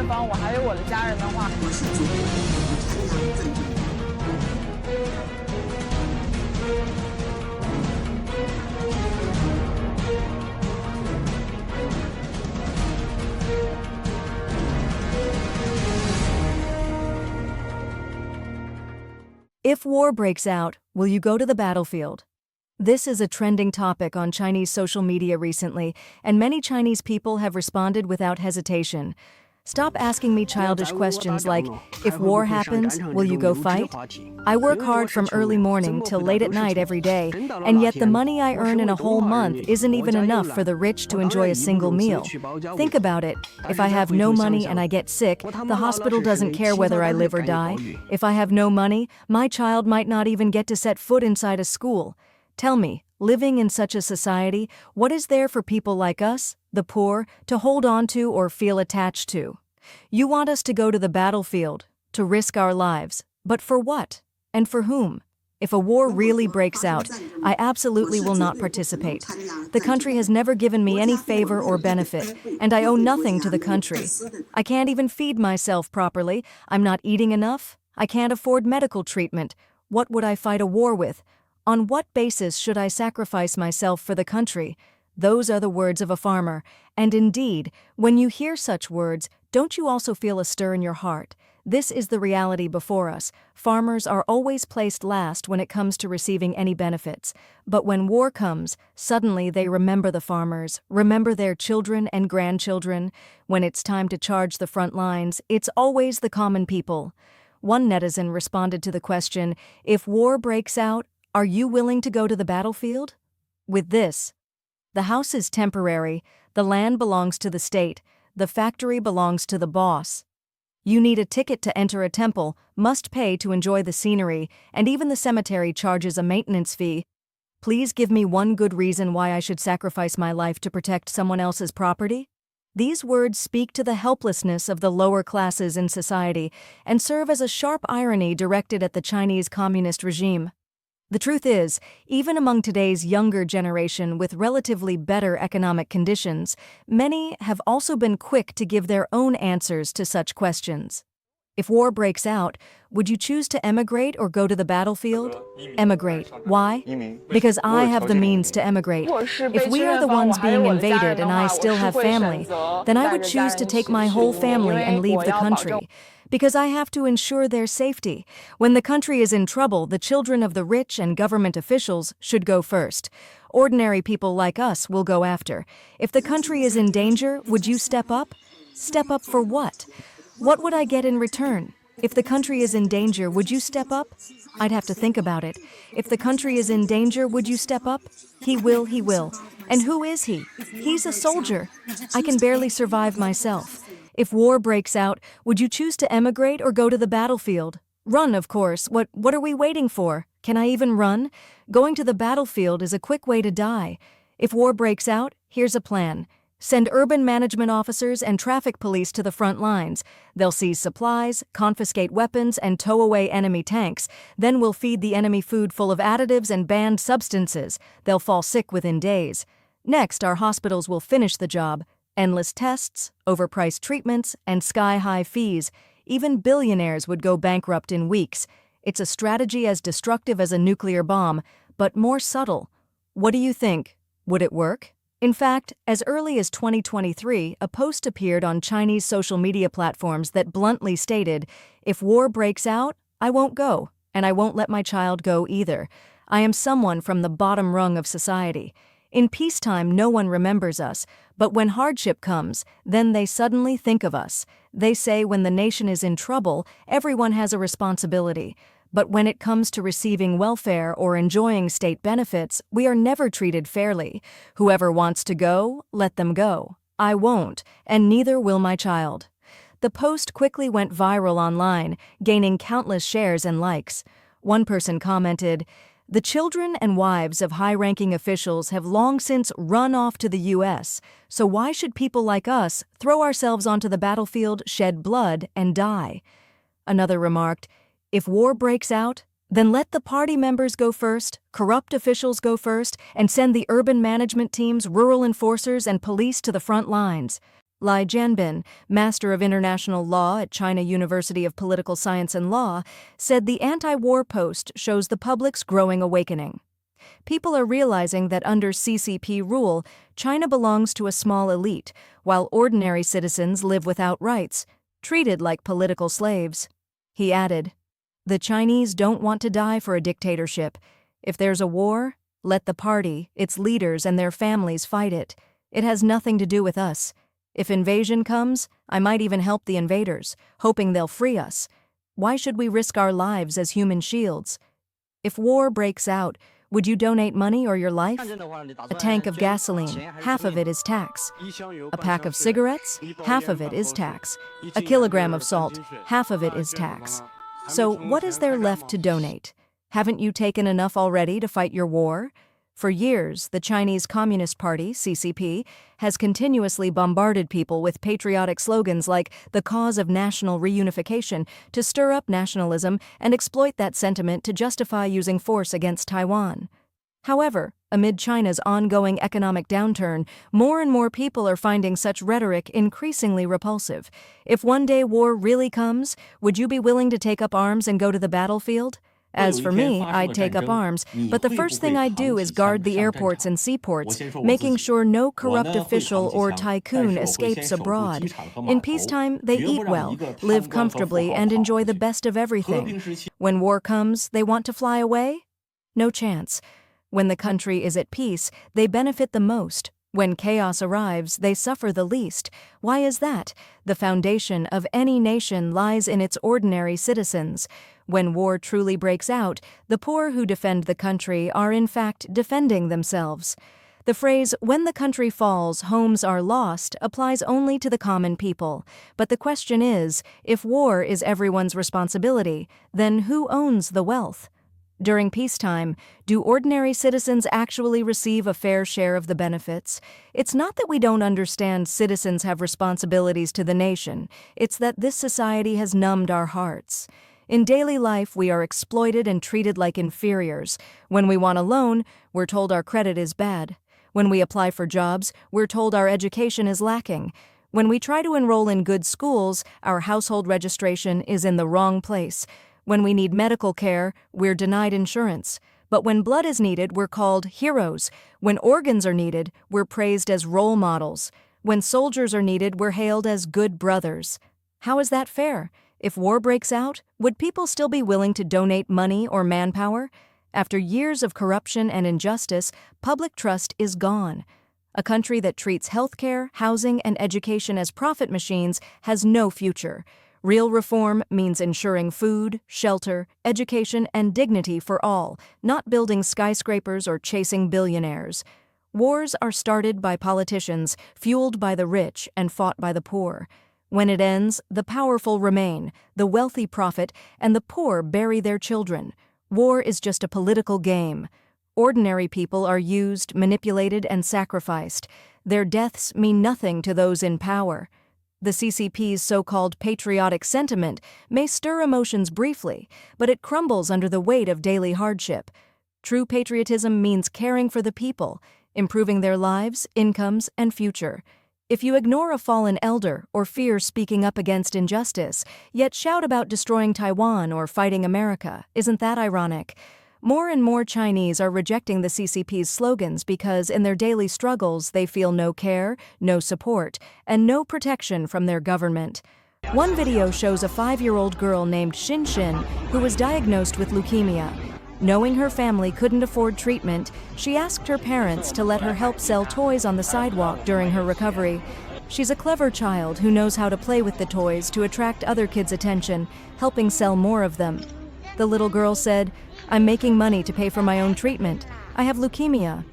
院方，我还有我的家人的话，我是昨天非常镇定。If war breaks out, will you go to the battlefield? This is a trending topic on Chinese social media recently, and many Chinese people have responded without hesitation. Stop asking me childish questions like, if war happens, will you go fight? I work hard from early morning till late at night every day, and yet the money I earn in a whole month isn't even enough for the rich to enjoy a single meal. Think about it. If I have no money and I get sick, the hospital doesn't care whether I live or die. If I have no money, my child might not even get to set foot inside a school. Tell me, living in such a society, what is there for people like us, the poor, to hold on to or feel attached to? You want us to go to the battlefield, to risk our lives, but for what? And for whom? If a war really breaks out, I absolutely will not participate. The country has never given me any favor or benefit, and I owe nothing to the country. I can't even feed myself properly. I'm not eating enough. I can't afford medical treatment. What would I fight a war with? On what basis should I sacrifice myself for the country? Those are the words of a farmer. And indeed, when you hear such words, don't you also feel a stir in your heart? This is the reality before us. Farmers are always placed last when it comes to receiving any benefits. But when war comes, suddenly they remember the farmers, remember their children and grandchildren. When it's time to charge the front lines, it's always the common people. One netizen responded to the question, if war breaks out, are you willing to go to the battlefield? With this, the house is temporary, the land belongs to the state, the factory belongs to the boss. You need a ticket to enter a temple, must pay to enjoy the scenery, and even the cemetery charges a maintenance fee. Please give me one good reason why I should sacrifice my life to protect someone else's property? These words speak to the helplessness of the lower classes in society and serve as a sharp irony directed at the Chinese communist regime. The truth is, even among today's younger generation with relatively better economic conditions, many have also been quick to give their own answers to such questions. If war breaks out, would you choose to emigrate or go to the battlefield? Emigrate. Why? Because I have the means to emigrate. If we are the ones being invaded and I still have family, then I would choose to take my whole family and leave the country. Because I have to ensure their safety. When the country is in trouble, the children of the rich and government officials should go first. Ordinary people like us will go after. If the country is in danger, would you step up? Step up for what? What would I get in return? If the country is in danger, would you step up? I'd have to think about it. If the country is in danger, would you step up? He will, he will. And who is he? He's a soldier. I can barely survive myself. If war breaks out, would you choose to emigrate or go to the battlefield? Run, of course. What are we waiting for? Can I even run? Going to the battlefield is a quick way to die. If war breaks out, here's a plan. Send urban management officers and traffic police to the front lines. They'll seize supplies, confiscate weapons, and tow away enemy tanks. Then we'll feed the enemy food full of additives and banned substances. They'll fall sick within days. Next, our hospitals will finish the job. Endless tests, overpriced treatments, and sky-high fees. Even billionaires would go bankrupt in weeks. It's a strategy as destructive as a nuclear bomb, but more subtle. What do you think? Would it work? In fact, as early as 2023, a post appeared on Chinese social media platforms that bluntly stated, if war breaks out, I won't go, and I won't let my child go either. I am someone from the bottom rung of society. In peacetime, no one remembers us, but when hardship comes, then they suddenly think of us. They say when the nation is in trouble, everyone has a responsibility. But when it comes to receiving welfare or enjoying state benefits, we are never treated fairly. Whoever wants to go, let them go. I won't, and neither will my child. The post quickly went viral online, gaining countless shares and likes. One person commented, "The children and wives of high-ranking officials have long since run off to the U.S., so why should people like us throw ourselves onto the battlefield, shed blood, and die?" Another remarked, "If war breaks out, then let the party members go first, corrupt officials go first, and send the urban management teams, rural enforcers, and police to the front lines. Lai Jianbin, Master of International Law at China University of Political Science and Law, said the anti-war post shows the public's growing awakening. People are realizing that under CCP rule, China belongs to a small elite, while ordinary citizens live without rights, treated like political slaves. He added, "The Chinese don't want to die for a dictatorship. If there's a war, let the party, its leaders, and their families fight it. It has nothing to do with us. If invasion comes, I might even help the invaders, hoping they'll free us. Why should we risk our lives as human shields? If war breaks out, would you donate money or your life? A tank of gasoline, half of it is tax. A pack of cigarettes, half of it is tax. A kilogram of salt, half of it is tax. So what is there left to donate? Haven't you taken enough already to fight your war?" For years, the Chinese Communist Party, CCP, has continuously bombarded people with patriotic slogans like the cause of national reunification to stir up nationalism and exploit that sentiment to justify using force against Taiwan. However, amid China's ongoing economic downturn, more and more people are finding such rhetoric increasingly repulsive. If one day war really comes, would you be willing to take up arms and go to the battlefield? As for me, I'd take up arms, but the first thing I'd do is guard the airports and seaports, making sure no corrupt official or tycoon escapes abroad. In peacetime, they eat well, live comfortably, and enjoy the best of everything. When war comes, they want to fly away? No chance. When the country is at peace, they benefit the most. When chaos arrives, they suffer the least. Why is that? The foundation of any nation lies in its ordinary citizens. When war truly breaks out, the poor who defend the country are in fact defending themselves. The phrase, "when the country falls, homes are lost," applies only to the common people. But the question is, if war is everyone's responsibility, then who owns the wealth? During peacetime, do ordinary citizens actually receive a fair share of the benefits? It's not that we don't understand citizens have responsibilities to the nation, it's that this society has numbed our hearts. In daily life, we are exploited and treated like inferiors. When we want a loan, we're told our credit is bad. When we apply for jobs, we're told our education is lacking. When we try to enroll in good schools, our household registration is in the wrong place. When we need medical care, we're denied insurance. But when blood is needed, we're called heroes. When organs are needed, we're praised as role models. When soldiers are needed, we're hailed as good brothers. How is that fair? If war breaks out, would people still be willing to donate money or manpower? After years of corruption and injustice, public trust is gone. A country that treats healthcare, housing, and education as profit machines has no future. Real reform means ensuring food, shelter, education, and dignity for all, not building skyscrapers or chasing billionaires. Wars are started by politicians, fueled by the rich, and fought by the poor. When it ends, the powerful remain, the wealthy profit, and the poor bury their children. War is just a political game. Ordinary people are used, manipulated, and sacrificed. Their deaths mean nothing to those in power. The CCP's so-called patriotic sentiment may stir emotions briefly, but it crumbles under the weight of daily hardship. True patriotism means caring for the people, improving their lives, incomes, and future. If you ignore a fallen elder or fear speaking up against injustice, yet shout about destroying Taiwan or fighting America, isn't that ironic? More and more Chinese are rejecting the CCP's slogans because in their daily struggles they feel no care, no support, and no protection from their government. One video shows a 5-year-old girl named Xin who was diagnosed with leukemia. Knowing her family couldn't afford treatment, she asked her parents to let her help sell toys on the sidewalk during her recovery. She's a clever child who knows how to play with the toys to attract other kids' attention, helping sell more of them. The little girl said, "I'm making money to pay for my own treatment. I have leukemia."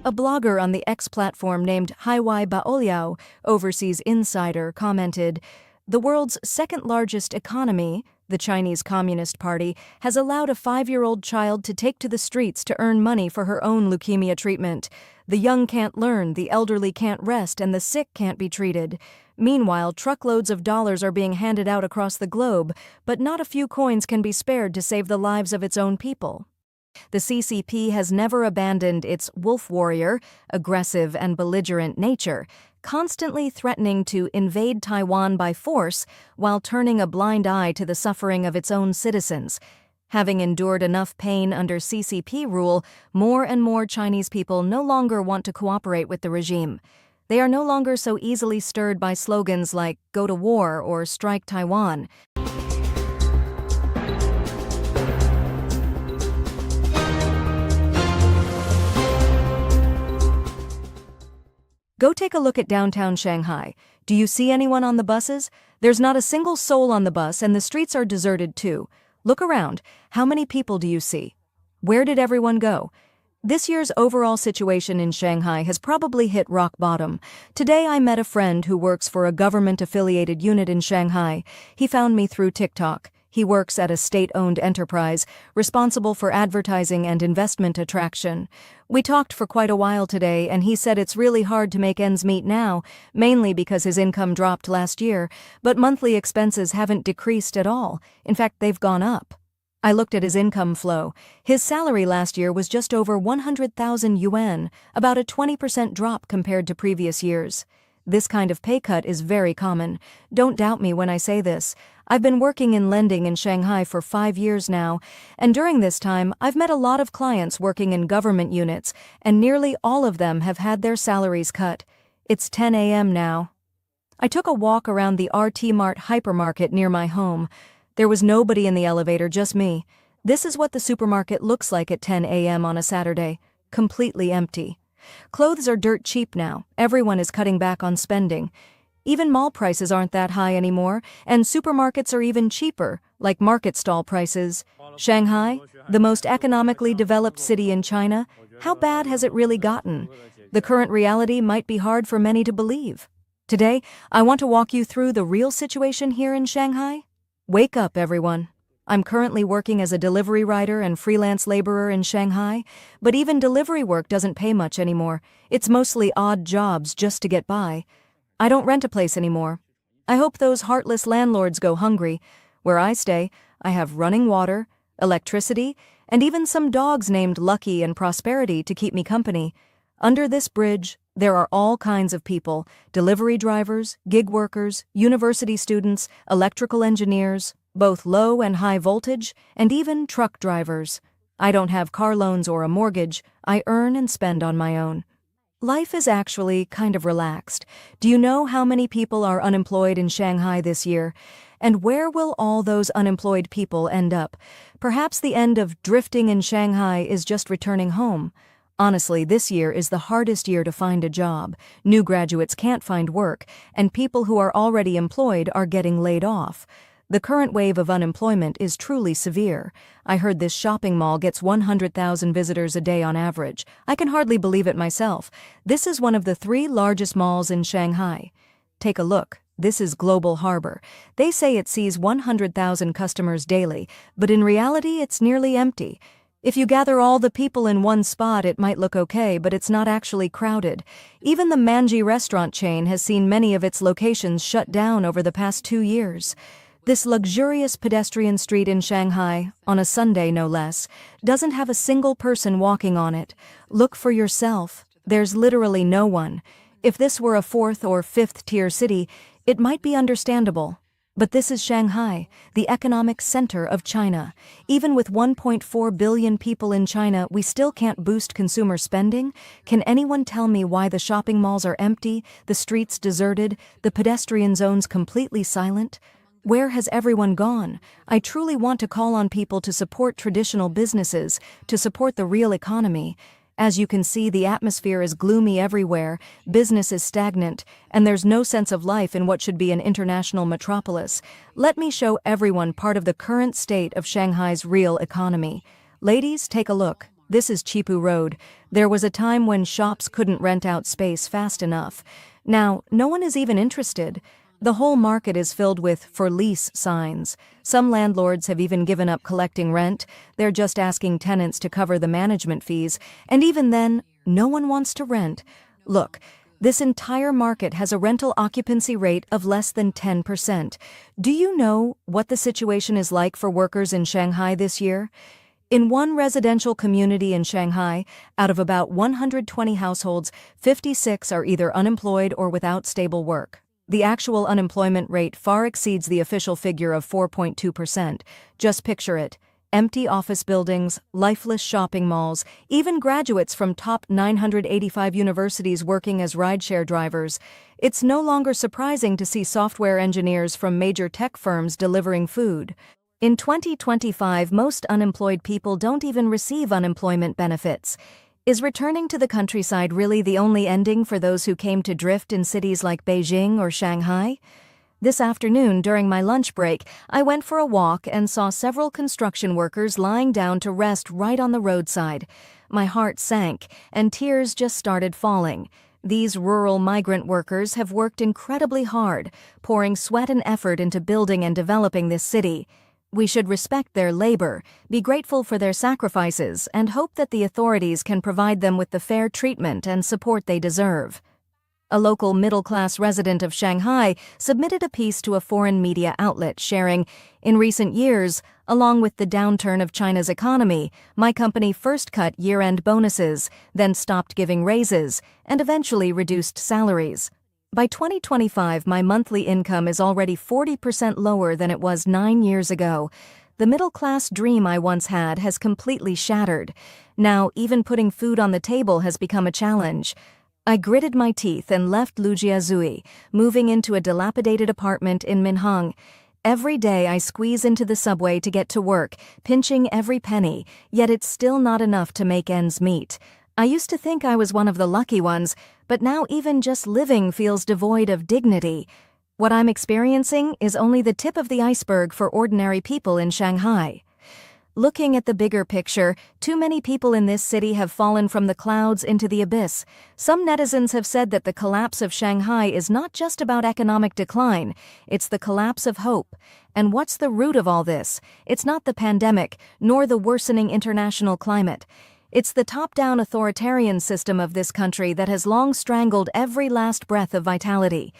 A blogger on the X platform named Haiwai Baoliao, Overseas Insider, commented, "The world's second-largest economy, the Chinese Communist Party, has allowed a 5-year-old child to take to the streets to earn money for her own leukemia treatment. The young can't learn, the elderly can't rest, and the sick can't be treated. Meanwhile, truckloads of dollars are being handed out across the globe, but not a few coins can be spared to save the lives of its own people." The CCP has never abandoned its wolf warrior, aggressive and belligerent nature. constantly threatening to invade Taiwan by force while turning a blind eye to the suffering of its own citizens. Having endured enough pain under CCP rule, more and more Chinese people no longer want to cooperate with the regime. They are no longer so easily stirred by slogans like "Go to war" or "Strike Taiwan." Go take a look at downtown Shanghai. Do you see anyone on the buses? There's not a single soul on the bus, and the streets are deserted too. Look around. How many people do you see? Where did everyone go? This year's overall situation in Shanghai has probably hit rock bottom. Today I met a friend who works for a government-affiliated unit in Shanghai. He found me through TikTok. He works at a state-owned enterprise, responsible for advertising and investment attraction. We talked for quite a while today, and he said it's really hard to make ends meet now, mainly because his income dropped last year, but monthly expenses haven't decreased at all. In fact, they've gone up. I looked at his income flow. His salary last year was just over 100,000 yuan, about a 20% drop compared to previous years. This kind of pay cut is very common. Don't doubt me when I say this. I've been working in lending in Shanghai for 5 years now, and during this time I've met a lot of clients working in government units, and nearly all of them have had their salaries cut. It's 10 a.m. now. I took a walk around the RT Mart hypermarket near my home. There was nobody in the elevator, just me. This is what the supermarket looks like at 10 a.m. on a Saturday. Completely empty. Clothes are dirt cheap now. Everyone is cutting back on spending. Even mall prices aren't that high anymore, and supermarkets are even cheaper, like market stall prices. Shanghai, the most economically developed city in China, how bad has it really gotten? The current reality might be hard for many to believe. Today, I want to walk you through the real situation here in Shanghai. Wake up, everyone. I'm currently working as a delivery rider and freelance laborer in Shanghai, but even delivery work doesn't pay much anymore. It's mostly odd jobs just to get by. I don't rent a place anymore. I hope those heartless landlords go hungry. Where I stay, I have running water, electricity, and even some dogs named Lucky and Prosperity to keep me company. Under this bridge, there are all kinds of people: delivery drivers, gig workers, university students, electrical engineers, both low and high voltage, and even truck drivers. I don't have car loans or a mortgage. I earn and spend on my own. Life is actually kind of relaxed. Do you know how many people are unemployed in Shanghai this year? And where will all those unemployed people end up? Perhaps the end of drifting in Shanghai is just returning home. Honestly, this year is the hardest year to find a job. New graduates can't find work, and people who are already employed are getting laid off. The current wave of unemployment is truly severe. I heard this shopping mall gets 100,000 visitors a day on average. I can hardly believe it myself. This is one of the 3 largest malls in Shanghai. Take a look. This is Global Harbor. They say it sees 100,000 customers daily, but in reality it's nearly empty. If you gather all the people in one spot, it might look okay, but it's not actually crowded. Even the Manji restaurant chain has seen many of its locations shut down over the past 2 years. This luxurious pedestrian street in Shanghai, on a Sunday no less, doesn't have a single person walking on it. Look for yourself. There's literally no one. If this were a 4th or 5th tier city, it might be understandable. But this is Shanghai, the economic center of China. Even with 1.4 billion people in China, we still can't boost consumer spending? Can anyone tell me why the shopping malls are empty, the streets deserted, the pedestrian zones completely silent? Where has everyone gone? I truly want to call on people to support traditional businesses, to support the real economy. As you can see, the atmosphere is gloomy everywhere, business is stagnant, and there's no sense of life in what should be an international metropolis. Let me show everyone part of the current state of Shanghai's real economy. Ladies, take a look. This is Chipu Road. There was a time when shops couldn't rent out space fast enough. Now, no one is even interested. The whole market is filled with "for lease" signs. Some landlords have even given up collecting rent. They're just asking tenants to cover the management fees, and even then, no one wants to rent. Look, this entire market has a rental occupancy rate of less than 10%. Do you know what the situation is like for workers in Shanghai this year? In one residential community in Shanghai, out of about 120 households, 56 are either unemployed or without stable work. The actual unemployment rate far exceeds the official figure of 4.2%. Just picture it. Empty office buildings, lifeless shopping malls, even graduates from top 985 universities working as rideshare drivers. It's no longer surprising to see software engineers from major tech firms delivering food. In 2025, most unemployed people don't even receive unemployment benefits. Is returning to the countryside really the only ending for those who came to drift in cities like Beijing or Shanghai? This afternoon, during my lunch break, I went for a walk and saw several construction workers lying down to rest right on the roadside. My heart sank, and tears just started falling. These rural migrant workers have worked incredibly hard, pouring sweat and effort into building and developing this city. We should respect their labor, be grateful for their sacrifices, and hope that the authorities can provide them with the fair treatment and support they deserve. A local middle-class resident of Shanghai submitted a piece to a foreign media outlet sharing, "In recent years, along with the downturn of China's economy, my company first cut year-end bonuses, then stopped giving raises, and eventually reduced salaries. By 2025, my monthly income is already 40% lower than it was 9 years ago. The middle-class dream I once had has completely shattered. Now, even putting food on the table has become a challenge." I gritted my teeth and left Lujiazui, moving into a dilapidated apartment in Minhang. Every day I squeeze into the subway to get to work, pinching every penny, yet it's still not enough to make ends meet. I used to think I was one of the lucky ones, but now even just living feels devoid of dignity. What I'm experiencing is only the tip of the iceberg for ordinary people in Shanghai. Looking at the bigger picture, too many people in this city have fallen from the clouds into the abyss. Some netizens have said that the collapse of Shanghai is not just about economic decline, it's the collapse of hope. And what's the root of all this? It's not the pandemic, nor the worsening international climate. It's the top-down authoritarian system of this country that has long strangled every last breath of vitality.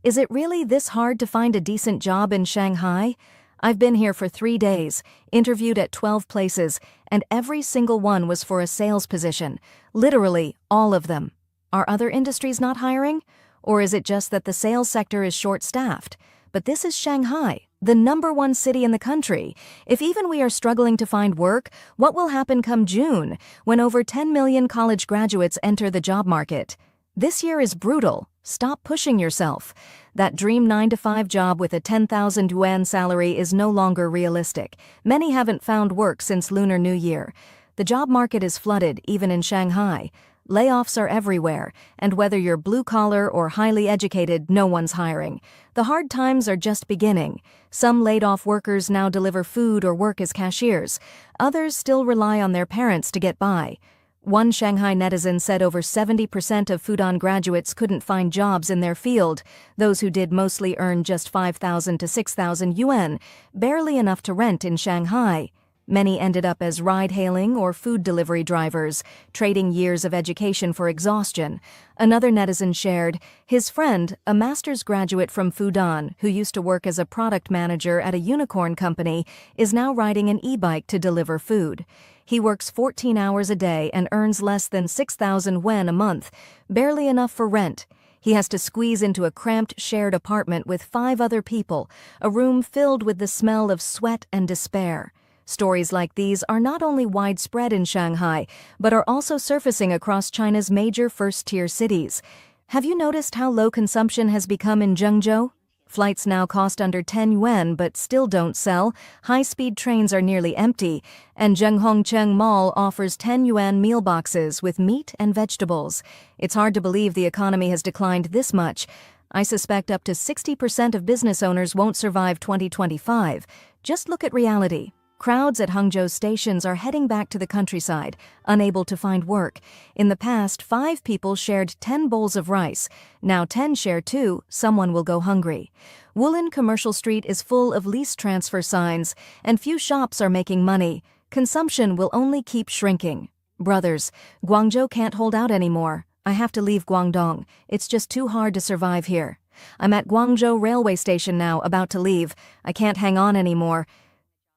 Is it really this hard to find a decent job in Shanghai? I've been here for 3 days, interviewed at 12 places, and every single one was for a sales position. Literally, all of them. Are other industries not hiring? Or is it just that the sales sector is short-staffed? But this is Shanghai, the #1 city in the country. If even we are struggling to find work, what will happen come June, when over 10 million college graduates enter the job market? This year is brutal. Stop pushing yourself. That dream 9-to-5 job with a 10,000 yuan salary is no longer realistic. Many haven't found work since Lunar New Year. The job market is flooded, even in Shanghai. Layoffs are everywhere, and whether you're blue-collar or highly educated, no one's hiring. The hard times are just beginning. Some laid-off workers now deliver food or work as cashiers. Others still rely on their parents to get by. One Shanghai netizen said over 70% of Fudan graduates couldn't find jobs in their field. Those who did mostly earned just 5,000 to 6,000 yuan, barely enough to rent in Shanghai. Many ended up as ride-hailing or food delivery drivers, trading years of education for exhaustion. Another netizen shared, his friend, a master's graduate from Fudan who used to work as a product manager at a unicorn company, is now riding an e-bike to deliver food. He works 14 hours a day and earns less than 6,000 yuan a month, barely enough for rent. He has to squeeze into a cramped shared apartment with 5 other people, a room filled with the smell of sweat and despair. Stories like these are not only widespread in Shanghai, but are also surfacing across China's major first-tier cities. Have you noticed how low consumption has become in Zhengzhou? Flights now cost under 10 yuan but still don't sell, high-speed trains are nearly empty, and Zhenghongcheng Mall offers 10 yuan meal boxes with meat and vegetables. It's hard to believe the economy has declined this much. I suspect up to 60% of business owners won't survive 2025. Just look at reality. Crowds at Hangzhou stations are heading back to the countryside, unable to find work. In the past, 5 people shared 10 bowls of rice. Now 10 share 2, someone will go hungry. Woolen Commercial Street is full of lease transfer signs, and few shops are making money. Consumption will only keep shrinking. Brothers, Guangzhou can't hold out anymore. I have to leave Guangdong. It's just too hard to survive here. I'm at Guangzhou railway station now, about to leave. I can't hang on anymore.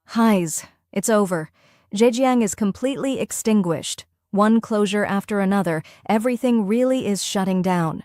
Highs, it's over. Zhejiang is completely extinguished. One closure after another, everything really is shutting down.